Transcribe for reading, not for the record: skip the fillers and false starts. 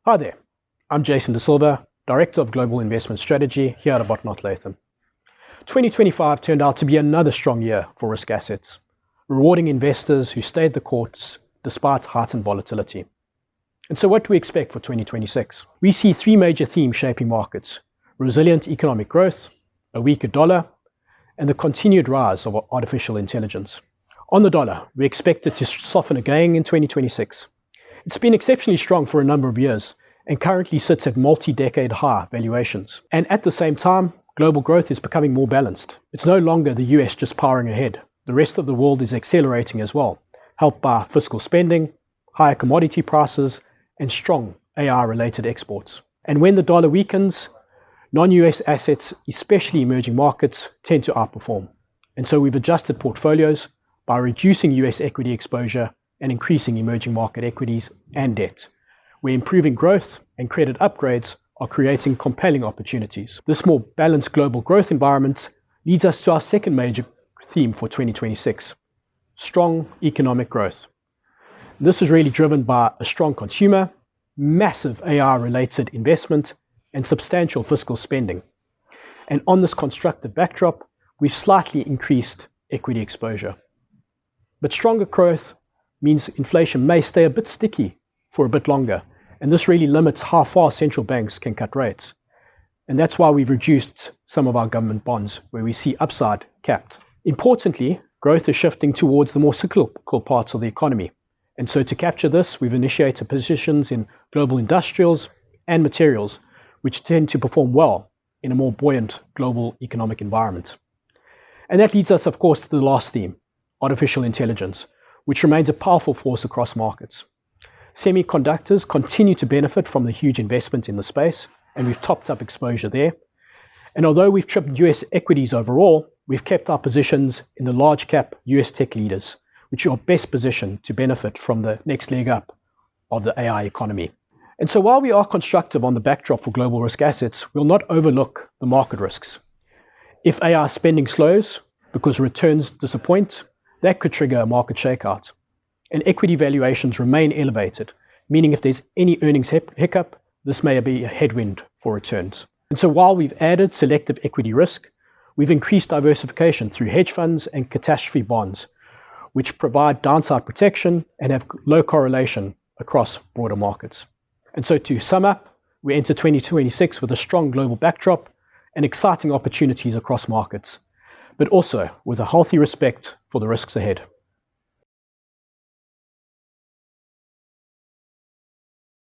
Hi there, I'm Jason De Silva, Director of Global Investment Strategy here at Arbuthnot Latham. 2025 turned out to be another strong year for risk assets, rewarding investors who stayed the course despite heightened volatility. And so what do we expect for 2026? We see three major themes shaping markets: resilient economic growth, a weaker dollar, and the continued rise of artificial intelligence. On the dollar, we expect it to soften again in 2026. It's been exceptionally strong for a number of years and currently sits at multi-decade high valuations. And at the same time, global growth is becoming more balanced. It's no longer the US just powering ahead. The rest of the world is accelerating as well, helped by fiscal spending, higher commodity prices, and strong AI-related exports. And when the dollar weakens, non-US assets, especially emerging markets, tend to outperform. And so we've adjusted portfolios by reducing US equity exposure and increasing emerging market equities and debt, where improving growth and credit upgrades are creating compelling opportunities. This more balanced global growth environment leads us to our second major theme for 2026, strong economic growth. This is really driven by a strong consumer, massive AI-related investment, and substantial fiscal spending. And on this constructive backdrop, we've slightly increased equity exposure. But stronger growth means inflation may stay a bit sticky for a bit longer, and this really limits how far central banks can cut rates. And that's why we've reduced some of our government bonds, where we see upside capped. Importantly, growth is shifting towards the more cyclical parts of the economy. And so to capture this, we've initiated positions in global industrials and materials, which tend to perform well in a more buoyant global economic environment. And that leads us, of course, to the last theme, artificial intelligence, which remains a powerful force across markets. Semiconductors continue to benefit from the huge investment in the space, and we've topped up exposure there. And although we've tripped US equities overall, we've kept our positions in the large cap US tech leaders, which are best positioned to benefit from the next leg up of the AI economy. And so while we are constructive on the backdrop for global risk assets, we'll not overlook the market risks. If AI spending slows because returns disappoint, that could trigger a market shakeout. And equity valuations remain elevated, meaning if there's any earnings hiccup, this may be a headwind for returns. And so while we've added selective equity risk, we've increased diversification through hedge funds and catastrophe bonds, which provide downside protection and have low correlation across broader markets. And so to sum up, we enter 2026 with a strong global backdrop and exciting opportunities across markets, but also with a healthy respect for the risks ahead.